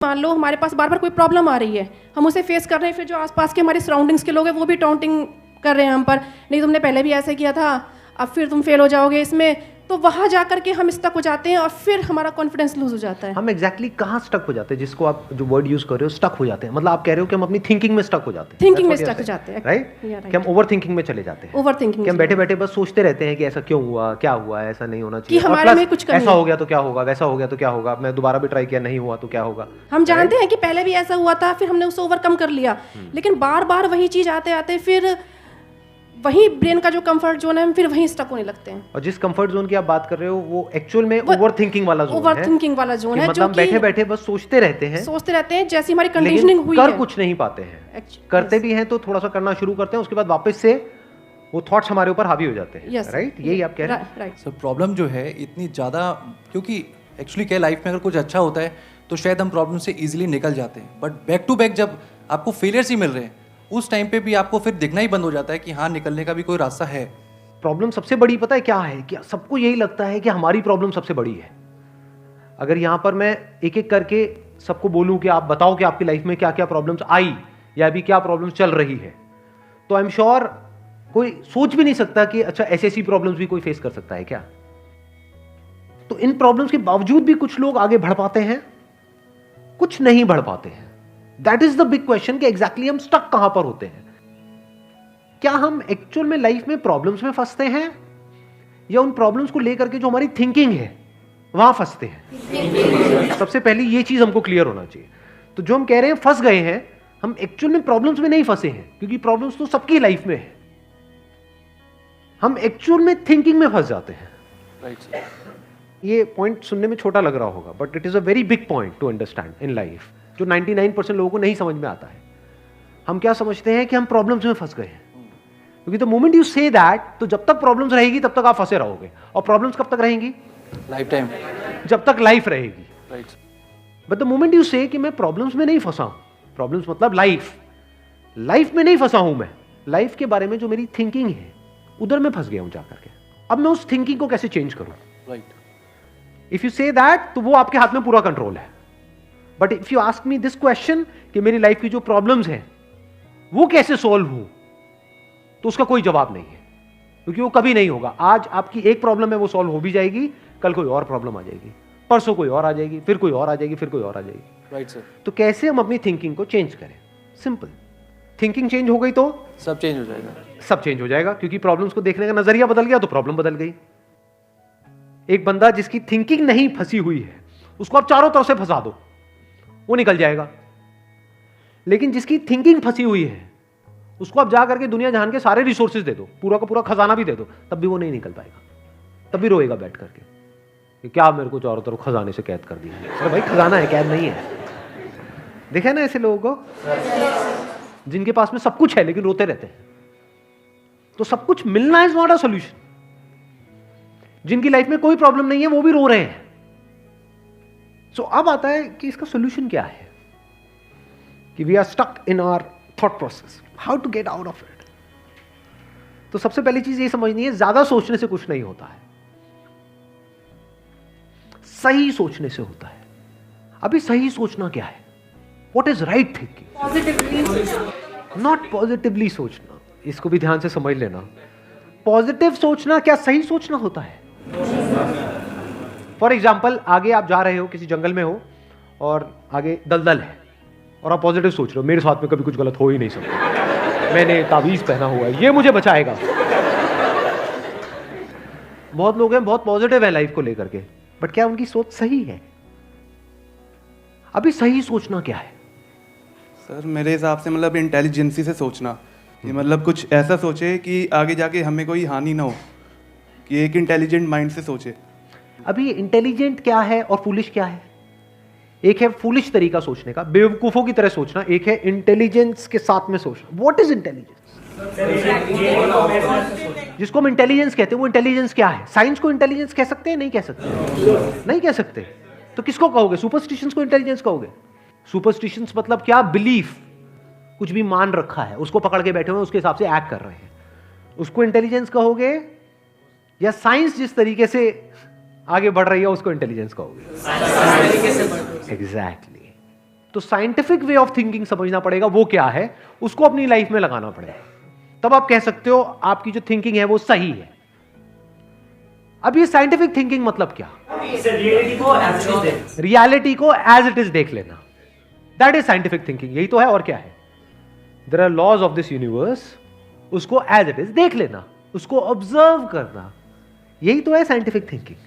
मान लो हमारे पास बार बार कोई प्रॉब्लम आ रही है, हम उसे फेस कर रहे हैं, फिर जो आसपास के हमारे सराउंडिंग्स के लोग हैं वो भी टाउंटिंग कर रहे हैं हम पर, नहीं तुमने पहले भी ऐसे किया था, अब फिर तुम फेल हो जाओगे इसमें, तो वहाँ जा करके हम स्टक हो जाते हैं और फिर हमारा कॉन्फिडेंस लूज हो जाता है। हम एग्जैक्टली कहाँ स्टक हो जाते हैं, जिसको आप जो वर्ड यूज कर रहे हो स्टक हो जाते हैं, मतलब आप कह रहे हो कि हम अपनी थिंकिंग में स्टक हो जाते हैं, थिंकिंग में स्टक हो जाते हैं, राइट? कि हम ओवर थिंकिंग में चले जाते हैं, ओवर थिंकिंग, कि हम बैठे बैठे बस सोचते रहते हैं कि ऐसा क्यों हुआ, क्या हुआ, ऐसा नहीं होना चाहिए, कि हमारे में कुछ कमी ऐसा हो गया तो क्या होगा, वैसा हो गया तो क्या होगा, मैं दोबारा भी ट्राई किया नहीं हुआ तो क्या होगा। हम जानते हैं कि पहले भी ऐसा हुआ था, फिर हमने उसे ओवरकम कर लिया, लेकिन बार बार वही चीज आते आते फिर वही ब्रेन का जो कंफर्ट जोन है हम फिर वहीं स्टक होने लगते हैं। और जिस कंफर्ट जोन की आप बात कर रहे हो वो एक्चुअल में ओवर थिंकिंग वाला जोन है। ओवर थिंकिंग वाला जोन है, मतलब बैठे बैठे बस सोचते रहते हैं जैसी हमारी कंडीशनिंग हुई है, कर कुछ नहीं पाते हैं, करते भी हैं तो थोड़ा सा करना शुरू करते हैं, उसके बाद वापस से वो थॉट्स हमारे ऊपर हावी हो जाते हैं, राइट? यही आप कह रहे हैं। राइट सर, प्रॉब्लम जो है इतनी ज़्यादा, क्योंकि एक्चुअली क्या लाइफ में अगर कुछ अच्छा होता है तो शायद हम प्रॉब्लम से इजीली निकल जाते हैं, बट बैक टू बैक जब आपको फेलियर्स ही मिल रहे हैं उस टाइम पे भी आपको फिर दिखना ही बंद हो जाता है कि हाँ, निकलने का भी कोई रास्ता है। प्रॉब्लम सबसे बड़ी पता है क्या है, कि सबको यही लगता है कि हमारी प्रॉब्लम सबसे बड़ी है। अगर यहां पर मैं एक एक करके सबको बोलूं कि आप बताओ कि आपकी लाइफ में क्या क्या प्रॉब्लम्स आई या अभी क्या प्रॉब्लम्स चल रही है, तो आई एम श्योर कोई सोच भी नहीं सकता कि अच्छा ऐसी प्रॉब्लम्स भी कोई फेस कर सकता है क्या। तो इन प्रॉब्लम्स के बावजूद भी कुछ लोग आगे बढ़ पाते हैं, कुछ नहीं बढ़ पाते हैं। That is the big question कि एग्जैक्टली हम स्टक कहां पर होते हैं। क्या हम एक्चुअल में लाइफ में प्रॉब्लम्स में फंसते हैं या उन प्रॉब्लम्स को लेकर के जो हमारी थिंकिंग है वहां फंसते हैं? सबसे पहले ये चीज हमको क्लियर होना चाहिए। तो जो हम कह रहे हैं फंस गए हैं, हम एक्चुअल में प्रॉब्लम्स में नहीं फंसे हैं, क्योंकि प्रॉब्लम्स तो सबकी लाइफ में है। हम एक्चुअल में थिंकिंग में फंस जाते हैं। Right sir. ये पॉइंट सुनने में छोटा लग रहा होगा, but it is a very big point two understand in life, जो 99% लोगों को नहीं समझ में आता है। हम क्या समझते हैं कि हम प्रॉब्लम्स में फंस गए हैं, क्योंकि the moment you say that, तो जब तक प्रॉब्लम्स रहेगी तब तक आप फंसे रहोगे। और प्रॉब्लम्स कब तक रहेंगी? लाइफ टाइम, जब तक लाइफ रहेगी। Right. But the moment you से कि मैं प्रॉब्लम्स में नहीं फंसा हूं, प्रॉब्लम्स मतलब लाइफ में नहीं फंसा हूं, मैं लाइफ के बारे में जो मेरी थिंकिंग है उधर मैं फंस गया हूं जाकर के। अब मैं उस थिंकिंग को कैसे चेंज करूं? Right. If you say that, तो वो आपके हाथ में पूरा कंट्रोल है। But if you ask me this question कि मेरी लाइफ की जो प्रॉब्लम्स हैं वो कैसे सॉल्व हो, तो उसका कोई जवाब नहीं है, क्योंकि वो कभी नहीं होगा। आज आपकी एक प्रॉब्लम है, वो सॉल्व हो भी जाएगी, कल कोई और प्रॉब्लम आ जाएगी, परसों कोई और आ जाएगी, फिर कोई और आ जाएगी, फिर कोई और आ जाएगी। Right sir. तो कैसे हम अपनी थिंकिंग को चेंज करें? सिंपल, थिंकिंग चेंज हो गई तो सब चेंज हो जाएगा। सब चेंज हो जाएगा, क्योंकि प्रॉब्लम्स को देखने का नजरिया बदल गया तो प्रॉब्लम बदल गई। एक बंदा जिसकी थिंकिंग नहीं फंसी हुई है, उसको आप चारों तरफ से फंसा दो, वो निकल जाएगा। लेकिन जिसकी थिंकिंग फंसी हुई है, उसको आप जा करके दुनिया जहान के सारे रिसोर्सेज दे दो, पूरा का पूरा खजाना भी दे दो, तब भी वो नहीं निकल पाएगा, तब भी रोएगा बैठ करके कि क्या मेरे को चारों तरफ खजाने से कैद कर दिया। अरे भाई, खजाना है, कैद नहीं है। देखे ना ऐसे लोगों को जिनके पास में सब कुछ है लेकिन रोते रहते हैं। तो सब कुछ मिलना इज नॉट अ सॉल्यूशन। जिनकी लाइफ में कोई प्रॉब्लम नहीं है वो भी रो रहे हैं। सो अब आता है कि इसका सॉल्यूशन क्या है, कि we are stuck in our thought process, how to get out of it. तो सबसे पहली चीज ये समझनी है, ज्यादा सोचने से कुछ नहीं होता है, सही सोचने से होता है। अभी सही सोचना क्या है? What is right thinking? Positively, not positively सोचना। इसको भी ध्यान से समझ लेना। पॉजिटिव सोचना क्या सही सोचना होता है? फॉर एग्जाम्पल, आगे आप जा रहे हो, किसी जंगल में हो और आगे दलदल है, और आप पॉजिटिव सोच रहे हो, मेरे साथ में कभी कुछ गलत हो ही नहीं सकता, मैंने तावीज पहना हुआ है, ये मुझे बचाएगा। बहुत लोग हैं बहुत पॉजिटिव है लाइफ को लेकर के, बट क्या उनकी सोच सही है? अभी सही सोचना क्या है? सर, मेरे हिसाब से मतलब इंटेलिजेंसी से सोचना, कि मतलब कुछ ऐसा सोचे कि आगे जाके हमें कोई हानि ना हो, कि एक इंटेलिजेंट माइंड से सोचे। अभी इंटेलिजेंट क्या है और फूलिश क्या है? एक है फूलिश तरीका सोचने का, बेवकूफों की तरह सोचना, एक है इंटेलिजेंस के साथ में सोचना। What is intelligence? जिसको हम इंटेलिजेंस कहते हैं वो इंटेलिजेंस क्या है? साइंस को इंटेलिजेंस कह सकते हैं? नहीं कह सकते, नहीं कह सकते। तो किसको कहोगे? सुपरस्टिशंस को इंटेलिजेंस कहोगे? सुपरस्टिशंस मतलब क्या? बिलीफ, कुछ भी मान रखा है, उसको पकड़ के बैठे हुए, उसके हिसाब से एक्ट कर रहे हैं, उसको इंटेलिजेंस कहोगे? या साइंस जिस तरीके से आगे बढ़ रही है उसको इंटेलिजेंस कहोगे? एग्जैक्टली। तो साइंटिफिक वे ऑफ थिंकिंग समझना पड़ेगा वो क्या है, उसको अपनी लाइफ में लगाना पड़ेगा, तब आप कह सकते हो आपकी जो थिंकिंग है वो सही है। अब ये साइंटिफिक थिंकिंग मतलब क्या? रियलिटी को एज इट इज देख लेना, दैट इज साइंटिफिक थिंकिंग। यही तो है, और क्या है? There are laws of this universe, उसको एज इट इज देख लेना, उसको ऑब्जर्व करना, यही तो है साइंटिफिक थिंकिंग।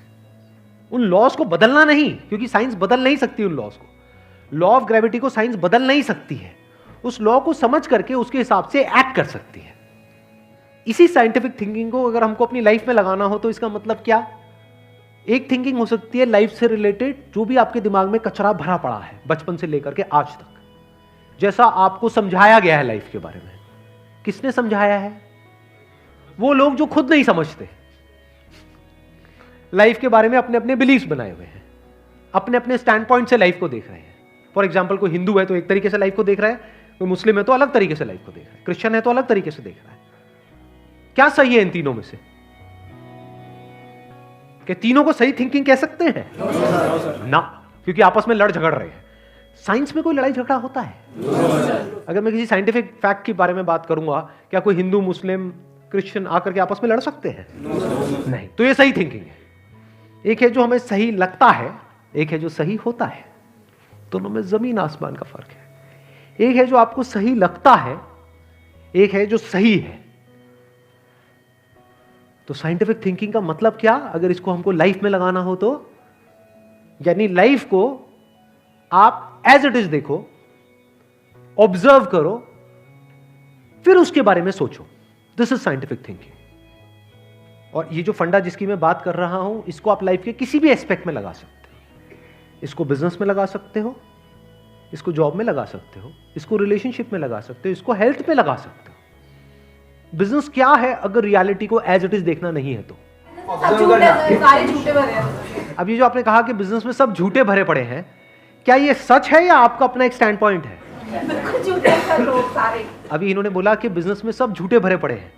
उन लॉज को बदलना नहीं, क्योंकि साइंस बदल नहीं सकती उन लॉज को। लॉ ऑफ ग्रेविटी को साइंस बदल नहीं सकती है, उस लॉ को समझ करके उसके हिसाब से एक्ट कर सकती है। इसी साइंटिफिक थिंकिंग को अगर हमको अपनी लाइफ में लगाना हो तो इसका मतलब क्या? एक थिंकिंग हो सकती है लाइफ से रिलेटेड, जो भी आपके दिमाग में कचरा भरा पड़ा है बचपन से लेकर के आज तक, जैसा आपको समझाया गया है लाइफ के बारे में। किसने समझाया है? वो लोग जो खुद नहीं समझते, लाइफ के बारे में अपने अपने बिलीफ्स बनाए हुए हैं, अपने अपने स्टैंड पॉइंट से लाइफ को देख रहे हैं। फॉर एग्जाम्पल, कोई हिंदू है तो एक तरीके से लाइफ को देख रहा है, कोई मुस्लिम है तो अलग तरीके से लाइफ को देख रहा है, क्रिश्चियन है तो अलग तरीके से देख रहा है। क्या सही है इन तीनों में से? कि तीनों को सही थिंकिंग कह सकते हैं? ना, क्योंकि आपस में लड़ झगड़ रहे हैं। साइंस में कोई लड़ाई झगड़ा होता है? अगर मैं किसी साइंटिफिक फैक्ट के बारे में बात करूंगा, क्या कोई हिंदू, मुस्लिम, क्रिश्चियन आकर के आपस में लड़ सकते हैं? नहीं। तो ये सही थिंकिंग है। एक है जो हमें सही लगता है, एक है जो सही होता है। दोनों में जमीन आसमान का फर्क है। एक है जो आपको सही लगता है, एक है जो सही है। तो साइंटिफिक थिंकिंग का मतलब क्या, अगर इसको हमको लाइफ में लगाना हो तो? यानी लाइफ को आप एज इट इज देखो, ऑब्जर्व करो, फिर उसके बारे में सोचो। This is scientific thinking. और ये जो फंडा जिसकी मैं बात कर रहा हूं, इसको आप लाइफ के किसी भी एस्पेक्ट में लगा सकते हो। इसको बिजनेस में लगा सकते हो, इसको जॉब में लगा सकते हो, इसको रिलेशनशिप में लगा सकते हो, इसको हेल्थ में लगा सकते हो। बिजनेस क्या है अगर रियलिटी को एज इट इज देखना नहीं है तो? सारे झूठे भरे हैं। अब ये जो आपने कहा कि बिजनेस में सब झूठे भरे पड़े हैं, क्या ये सच है या आपका अपना एक स्टैंड पॉइंट है? झूठे हैं लोग सारे। अभी इन्होंने बोला कि बिजनेस में सब झूठे भरे पड़े हैं।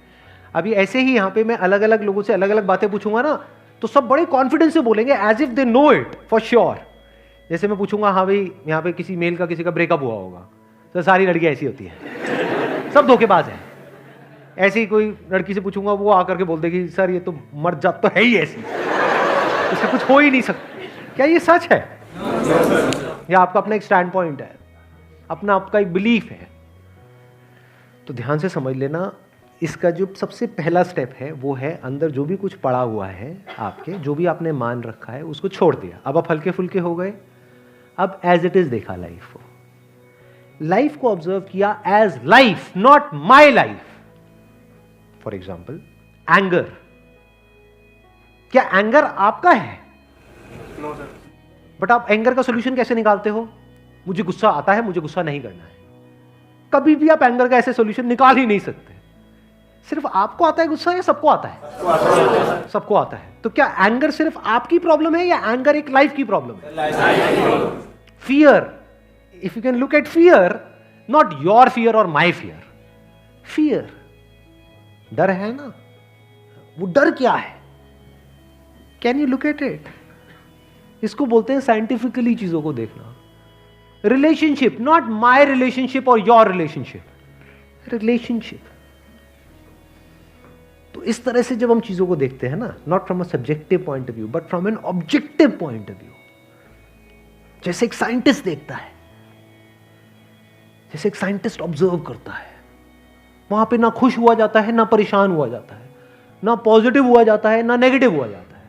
अभी ऐसे ही यहाँ पे मैं अलग अलग लोगों से अलग अलग बातें पूछूंगा ना, तो सब बड़े कॉन्फिडेंस से बोलेंगे, as if they know it for sure. जैसे मैं पूछूंगा, हाँ भाई यहाँ पे किसी मेल का किसी का ब्रेकअप हुआ होगा, तो सारी लड़कियां ऐसी होती हैं, सब धोखेबाज हैं। ऐसे ही कोई लड़की से पूछूंगा, वो आकर के बोल देगी, सर ये तो मर जात तो है ही ऐसी, इसका कुछ हो ही नहीं सकता। क्या ये सच है? या आपका अपना एक स्टैंड पॉइंट है, अपना आपका एक बिलीफ है? तो ध्यान से समझ लेना, इसका जो सबसे पहला स्टेप है वो है अंदर जो भी कुछ पड़ा हुआ है आपके, जो भी आपने मान रखा है उसको छोड़ दिया। अब आप हल्के फुल्के हो गए, अब एज इट इज देखा लाइफ को, लाइफ को ऑब्जर्व किया as life, not my life. For example, anger, क्या एंगर आपका है? No sir. बट आप एंगर का सोल्यूशन कैसे निकालते हो? मुझे गुस्सा आता है, मुझे गुस्सा नहीं करना है। कभी भी आप एंगर का ऐसे सोल्यूशन निकाल ही नहीं सकते। सिर्फ आपको आता है गुस्सा या सबको आता है? सबको आता है। तो क्या एंगर सिर्फ आपकी प्रॉब्लम है या एंगर एक लाइफ की प्रॉब्लम है? Fear, if you can look at fear, not your fear और माई फियर, फियर, डर है ना, वो डर क्या है? Can you look at it? इसको बोलते हैं साइंटिफिकली चीजों को देखना। रिलेशनशिप, नॉट माई रिलेशनशिप और योर रिलेशनशिप, रिलेशनशिप। तो इस तरह से जब हम चीजों को देखते हैं ना, not from a subjective point of view but from an objective point of view, जैसे एक साइंटिस्ट देखता है, जैसे एक साइंटिस्ट ऑब्जर्व करता है, वहां पे ना खुश हुआ जाता है, ना परेशान हुआ जाता है, ना पॉजिटिव हुआ जाता है, ना नेगेटिव हुआ जाता है।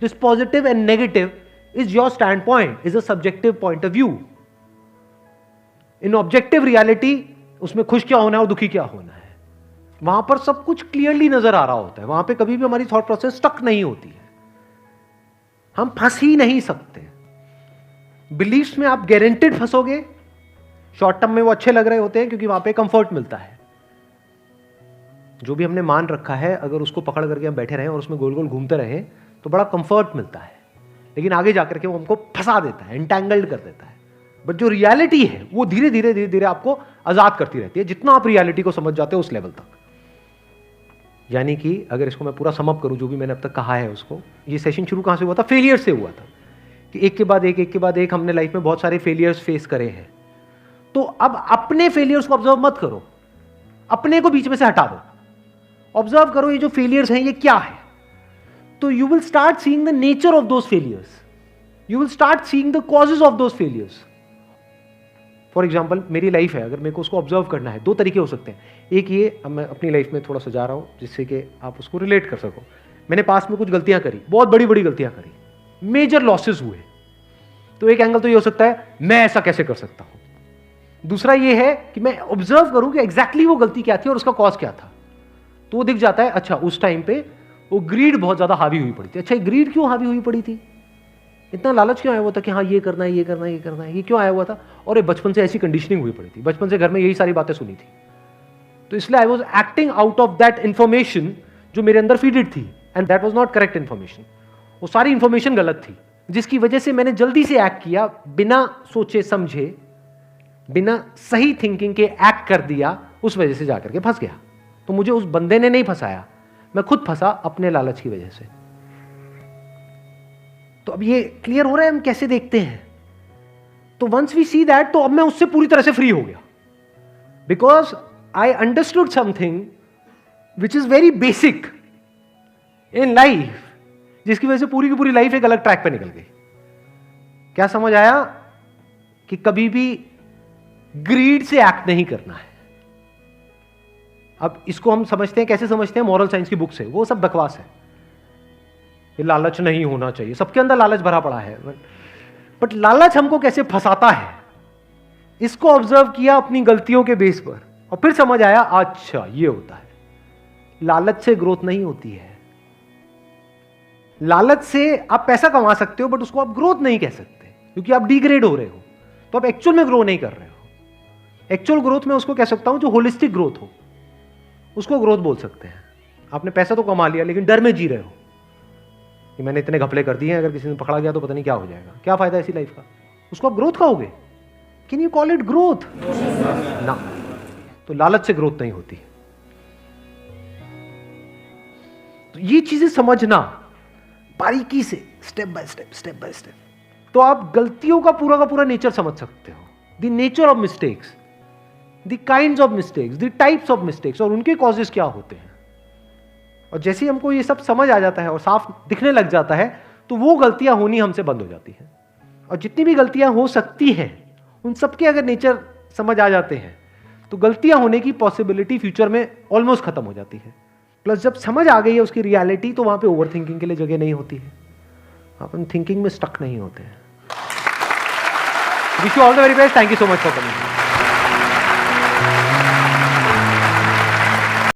This positive and negative is your stand point, is a subjective point of view. In objective reality, उसमें खुश क्या होना है और दुखी क्या होना है, वहां पर सब कुछ क्लियरली नजर आ रहा होता है। वहां पे कभी भी हमारी थॉट प्रोसेस स्टक नहीं होती है, हम फंस ही नहीं सकते। बिलीफ्स में आप गारंटेड फंसोगे। शॉर्ट टर्म में वो अच्छे लग रहे होते हैं क्योंकि वहां पे कंफर्ट मिलता है। जो भी हमने मान रखा है, अगर उसको पकड़ करके हम बैठे रहें और उसमें गोल गोल घूमते रहें तो बड़ा कंफर्ट मिलता है, लेकिन आगे जाकर के वो हमको फंसा देता है, एंटैंगल्ड कर देता है। बट जो रियलिटी है वो धीरे धीरे धीरे धीरे आपको आजाद करती रहती है, जितना आप रियलिटी को समझ जाते हो उस लेवल तक। यानी कि अगर इसको मैं पूरा समअप करूं, जो भी मैंने अब तक कहा है उसको, ये सेशन शुरू कहां से हुआ था? फेलियर से हुआ था। कि एक के बाद एक हमने लाइफ में बहुत सारे फेलियर्स फेस करे हैं। तो अब अपने फेलियर्स को ऑब्जर्व मत करो, अपने को बीच में से हटा दो, ऑब्जर्व करो ये जो फेलियर्स हैं ये क्या है। तो you will start seeing the nature of those failures, you will start seeing the causes of those failures. For example मेरी लाइफ है, अगर मेरे को उसको ऑब्जर्व करना है, दो तरीके हो सकते हैं। एक ये, अब मैं अपनी लाइफ में थोड़ा सा जा रहा हूं जिससे कि आप उसको रिलेट कर सको। मैंने पास में कुछ गलतियां करी, बहुत बड़ी बड़ी गलतियां करी, मेजर लॉसेस हुए, तो एक एंगल तो ये हो सकता है मैं ऐसा कैसे कर सकता हूं। दूसरा ये है कि मैं ऑब्जर्व करूं कि एग्जैक्टली वो गलती क्या थी और उसका कॉज क्या था। तो वो दिख जाता है, अच्छा उस टाइम पे वो ग्रीड बहुत ज्यादा हावी हुई पड़ी थी। अच्छा ग्रीड क्यों हावी हुई पड़ी थी, इतना लालच क्यों आया हुआ था कि हाँ ये करना है, ये करना है, ये करना है, ये क्यों आया हुआ था। और ये बचपन से ऐसी कंडीशनिंग हुई पड़ी थी, बचपन से घर में यही सारी बातें सुनी थी, तो इसलिए I was acting out of that information जो मेरे अंदर फीडेड थी, and that was not correct information. वो सारी इंफॉर्मेशन गलत थी, जिसकी वजह से मैंने जल्दी से एक्ट किया, बिना सोचे समझे, बिना सही थिंकिंग के एक्ट कर दिया, उस वजह से जाकर के फंस गया। तो मुझे उस बंदे ने नहीं फंसाया, मैं खुद फंसा अपने लालच की वजह से। तो अब ये क्लियर हो रहा है हम कैसे देखते हैं। तो वंस वी सी दैट, तो अब मैं उससे पूरी तरह से फ्री हो गया, because I understood something which is very basic in life, जिसकी वजह से पूरी की पूरी लाइफ एक अलग ट्रैक पे निकल गई। क्या समझ आया कि कभी भी ग्रीड से एक्ट नहीं करना है। अब इसको हम समझते हैं, कैसे समझते हैं, मॉरल साइंस की बुक से, वो सब बकवास है। ये लालच नहीं होना चाहिए, सबके अंदर लालच भरा पड़ा है, बट लालच हमको कैसे फंसाता है, इसको ऑब्जर्व किया अपनी गलतियों के बेस पर, और फिर समझ आया अच्छा ये होता है। लालच से ग्रोथ नहीं होती है। लालच से आप पैसा कमा सकते हो, बट उसको आप ग्रोथ नहीं कह सकते, क्योंकि आप डिग्रेड हो रहे हो, तो आप एक्चुअल में ग्रो नहीं कर रहे हो। एक्चुअल ग्रोथ में उसको कह सकता हूं जो होलिस्टिक ग्रोथ हो, उसको ग्रोथ बोल सकते हैं। आपने पैसा तो कमा लिया, लेकिन डर में जी रहे हो कि मैंने इतने घपले कर दिए हैं, अगर किसी ने पकड़ा गया तो पता नहीं क्या हो जाएगा, क्या फायदा ऐसी लाइफ का, उसको आप ग्रोथ कहोगे? Can you call it growth? ना। तो लालच से ग्रोथ नहीं होती। तो ये चीजें समझना बारीकी से, स्टेप बाय स्टेप, तो आप गलतियों का पूरा नेचर समझ सकते हो, the nature of mistakes, the kinds of mistakes, the types of mistakes, और उनके कॉजेस क्या होते हैं। और जैसे ही हमको ये सब समझ आ जाता है और साफ दिखने लग जाता है, तो वो गलतियां होनी हमसे बंद हो जाती हैं। और जितनी भी गलतियां हो सकती हैं, उन सबके अगर नेचर समझ आ जाते हैं, तो गलतियां होने की पॉसिबिलिटी फ्यूचर में ऑलमोस्ट खत्म हो जाती है। प्लस जब समझ आ गई है उसकी रियलिटी, तो वहां पे ओवर थिंकिंग के लिए जगह नहीं होती है, अपन थिंकिंग में स्टक नहीं होते हैं। Wish you all the very best, thank you so much for coming.